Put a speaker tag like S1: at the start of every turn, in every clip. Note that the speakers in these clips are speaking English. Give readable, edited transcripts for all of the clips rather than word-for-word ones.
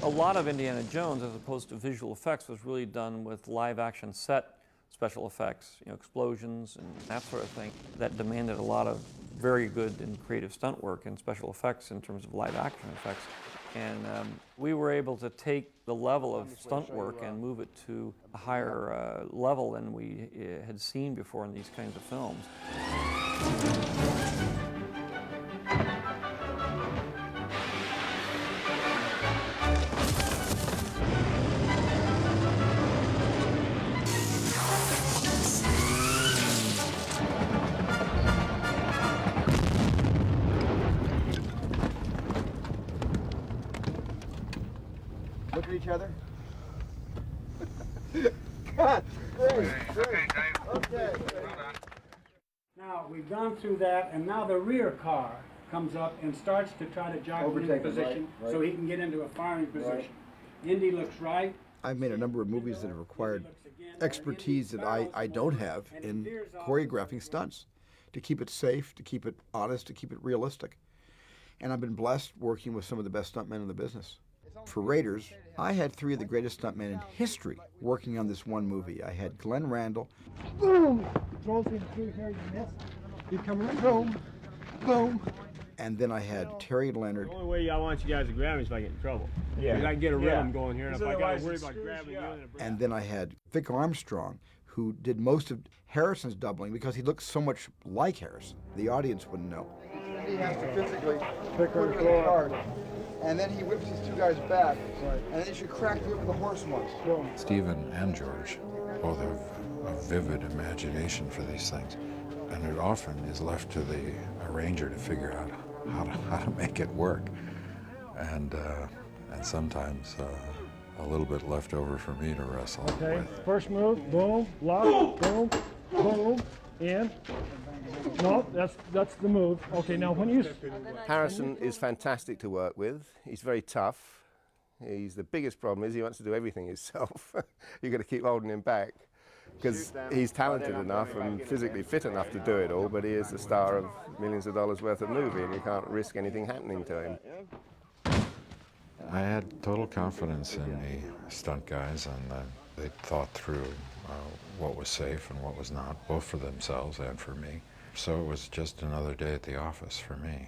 S1: A lot of Indiana Jones, as opposed to visual effects, was really done with live-action set special effects, explosions and that sort of thing, that demanded a lot of very good and creative stunt work and special effects in terms of live-action effects. And we were able to take the level of stunt work and move it to a higher level than we had seen before in these kinds of films.
S2: Look at each other. God, great. Okay.
S3: Now, we've gone through that, and now the rear car comes up and starts to try to jog into position so he can get into a firing position. Indy looks right.
S2: I've made a number of movies that have required expertise that I don't have in choreographing stunts, to keep it safe, to keep it honest, to keep it realistic. And I've been blessed working with some of the best stuntmen in the business. For Raiders, I had three of the greatest stuntmen in history working on this one movie. I had Glenn Randall. Boom! Throws him through here, you miss. You come right, boom, boom. And then I had Terry Leonard.
S4: The only way I want you guys to grab me is if I get in trouble. Yeah. Because I can get a rhythm going here, and if I got to worry about grabbing you.
S2: And then I had Vic Armstrong, who did most of Harrison's doubling because he looks so much like Harrison. The audience wouldn't know. He has to physically pick her hard. And then he whips these two guys back, and then you should crack the whip of the horse once.
S5: Stephen and George both have a vivid imagination for these things, and it often is left to the arranger to figure out how to make it work, and sometimes a little bit left over for me to wrestle with.
S6: First move, boom, lock, boom, boom, and. No, that's the move. Okay, now when you...
S7: Harrison is fantastic to work with. He's very tough. The biggest problem is he wants to do everything himself. You've got to keep holding him back because he's talented enough and physically fit enough to do it all, but he is the star of millions of dollars worth of movie and you can't risk anything happening to him.
S5: I had total confidence in the stunt guys, and they thought through what was safe and what was not, both for themselves and for me. So it was just another day at the office for me.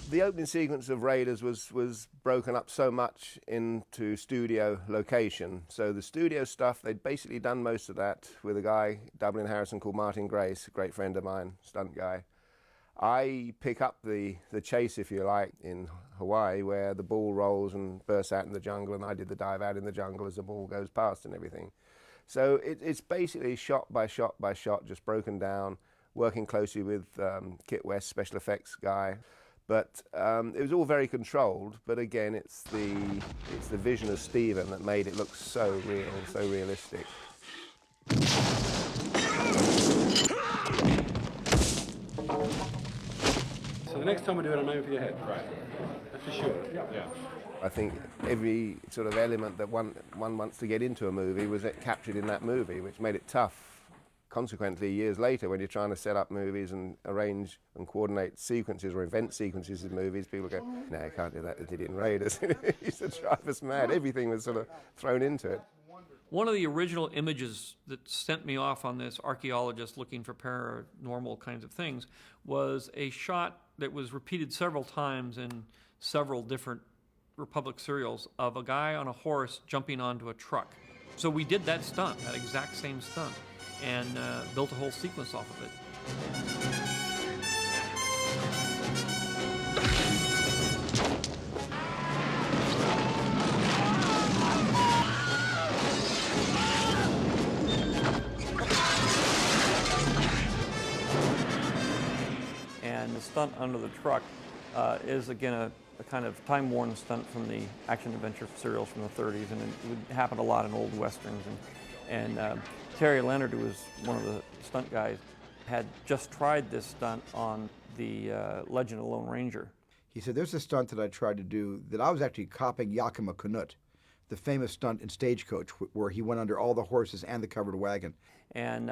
S7: The opening sequence of Raiders was broken up so much into studio location. So the studio stuff, they'd basically done most of that with a guy doubling Harrison called Martin Grace, a great friend of mine, stunt guy. I pick up the chase, if you like, in Hawaii, where the ball rolls and bursts out in the jungle, and I did the dive out in the jungle as the ball goes past and everything. So it's basically shot by shot by shot, just broken down, working closely with Kit West, special effects guy. But it was all very controlled, but again, it's the vision of Stephen that made it look so real, so realistic.
S3: So the next time we do it, I'm aiming for your head. Right. That's for sure. Yeah.
S7: I think every sort of element that one wants to get into a movie was captured in that movie, which made it tough. Consequently, years later, when you're trying to set up movies and arrange and coordinate sequences or event sequences in movies, people go, no, you can't do that, they did it in Raiders. It used to drive us mad. Everything was sort of thrown into it.
S1: One of the original images that sent me off on this archaeologist looking for paranormal kinds of things was a shot that was repeated several times in several different Republic serials of a guy on a horse jumping onto a truck. So we did that stunt, that exact same stunt, and built a whole sequence off of it. And the stunt under the truck is, again, a kind of time-worn stunt from the action-adventure serials from the 30s, and it would happen a lot in old westerns. And Terry Leonard, who was one of the stunt guys, had just tried this stunt on the Legend of the Lone Ranger.
S2: He said, there's a stunt that I tried to do that I was actually copying Yakima Canutt, the famous stunt in Stagecoach, where he went under all the horses and the covered wagon.
S1: And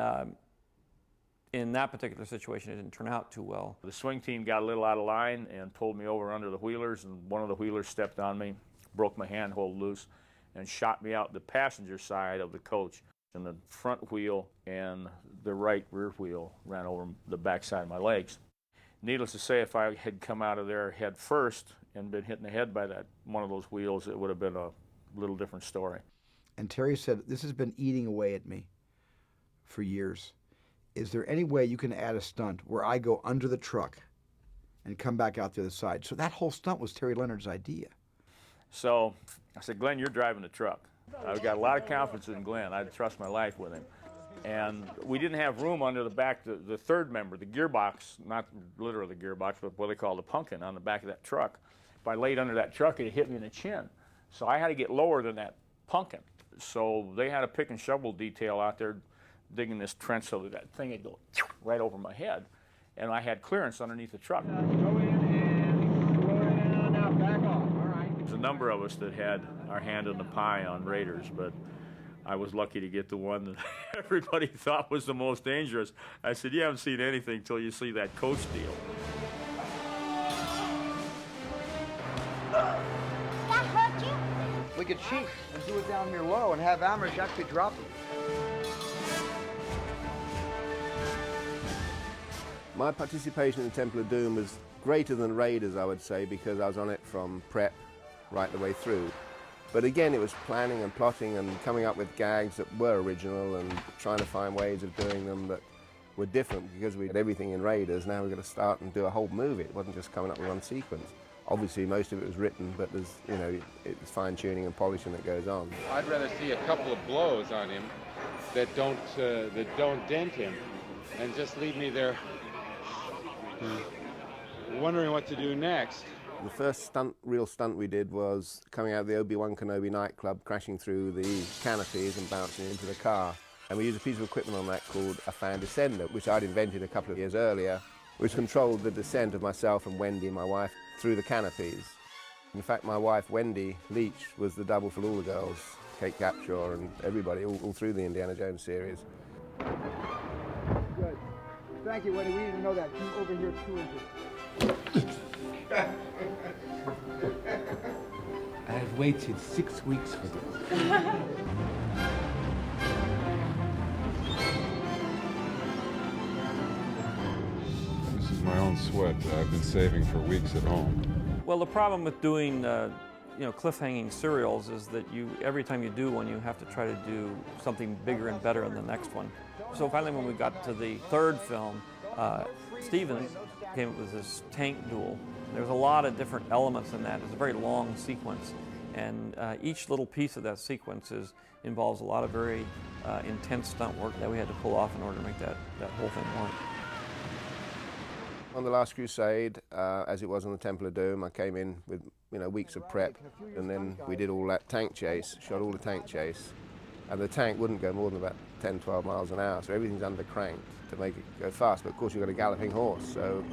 S1: In that particular situation, it didn't turn out too well.
S8: The swing team got a little out of line and pulled me over under the wheelers, and one of the wheelers stepped on me, broke my handhold loose, and shot me out the passenger side of the coach. And the front wheel and the right rear wheel ran over the backside of my legs. Needless to say, if I had come out of there head first and been hit in the head by one of those wheels, it would have been a little different story.
S2: And Terry said, this has been eating away at me for years. Is there any way you can add a stunt where I go under the truck and come back out the other side? So that whole stunt was Terry Leonard's idea.
S8: So I said, Glenn, you're driving the truck. I've got a lot of confidence in Glenn. I'd trust my life with him. And we didn't have room under the back, the third member, the gearbox, not literally the gearbox, but what they call the pumpkin on the back of that truck. If I laid under that truck, it hit me in the chin. So I had to get lower than that pumpkin. So they had a pick and shovel detail out there digging this trench so that thing would go right over my head. And I had clearance underneath the truck.
S6: Go in and go in, now back off, all right.
S8: There's a number of us that had our hand in the pie on Raiders, but I was lucky to get the one that everybody thought was the most dangerous. I said, you haven't seen anything till you see that coach deal.
S9: That hurt you?
S10: We could cheat and do it down here low and have Amrish actually drop him.
S7: My participation in the Temple of Doom was greater than Raiders, I would say, because I was on it from prep right the way through. But again, it was planning and plotting and coming up with gags that were original and trying to find ways of doing them that were different, because we had everything in Raiders. Now we've got to start and do a whole movie. It wasn't just coming up with one sequence. Obviously, most of it was written, but there's, you know, it's fine-tuning and polishing that goes on.
S11: I'd rather see a couple of blows on him that don't dent him, and just leave me there wondering what to do next.
S7: The first real stunt we did was coming out of the Obi-Wan Kenobi nightclub, crashing through the canopies and bouncing into the car. And we used a piece of equipment on that called a fan descender, which I'd invented a couple of years earlier, which controlled the descent of myself and Wendy, my wife, through the canopies. In fact, my wife, Wendy Leach, was the double for all the girls, Kate Capshaw and everybody, all through the Indiana Jones series.
S10: Good. Thank you, Wendy. We didn't know that. Come over here 2 inches.
S12: I've waited 6 weeks for this.
S5: This is my own sweat that I've been saving for weeks at home.
S1: Well, the problem with doing cliffhanging serials is that every time you do one, you have to try to do something bigger and better in the next one. So finally, when we got to the third film, Steven came up with this tank duel. There's a lot of different elements in that. It's a very long sequence, and each little piece of that sequence involves a lot of very intense stunt work that we had to pull off in order to make that whole thing work.
S7: On The Last Crusade, as it was on the Temple of Doom, I came in with weeks of prep, and then we did all that tank chase, shot all the tank chase, and the tank wouldn't go more than about 10, 12 miles an hour, so everything's under cranked to make it go fast. But of course you've got a galloping horse, so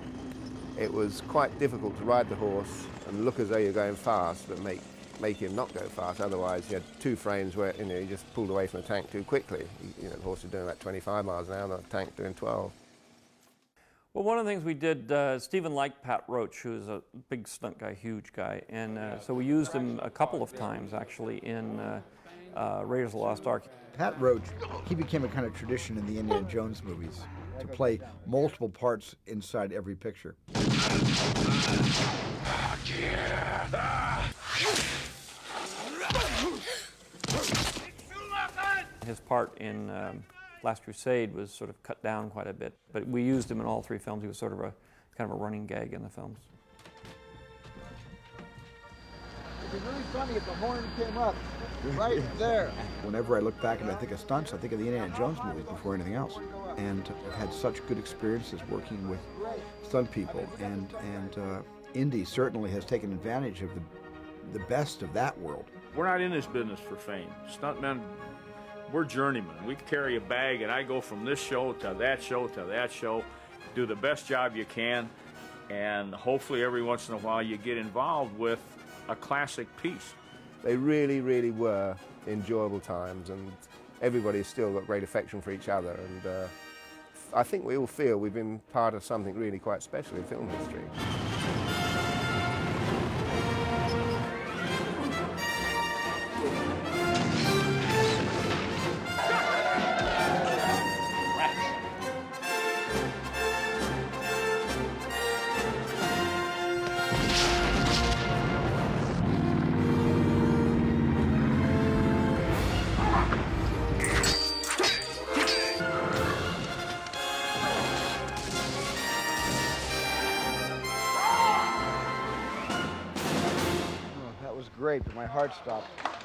S7: it was quite difficult to ride the horse and look as though you're going fast, but make him not go fast. Otherwise, you had 2 frames where you just pulled away from the tank too quickly. The horse is doing about 25 miles an hour, and the tank doing 12.
S1: Well, one of the things we did, Steven liked Pat Roach, who's a big stunt guy, huge guy, and so we used him a couple of times actually in Raiders of the Lost Ark.
S2: Pat Roach, he became a kind of tradition in the Indiana Jones movies to play multiple parts inside every picture.
S1: His part in Last Crusade was sort of cut down quite a bit, but we used him in all 3 films. He was sort of kind of a running gag in the films.
S10: It'd be really funny if the horn came up right there.
S2: Whenever I look back and I think of stunts, I think of the Indiana Jones movies before anything else. And I've had such good experiences working with stunt people, and Indy certainly has taken advantage of the best of that world.
S8: We're not in this business for fame. Stuntmen, we're journeymen. We carry a bag, and I go from this show to that show to that show, do the best job you can, and hopefully every once in a while you get involved with a classic piece.
S7: They really, really were enjoyable times, and everybody's still got great affection for each other, and I think we all feel we've been part of something really quite special in film history.
S10: That was great, but my heart stopped.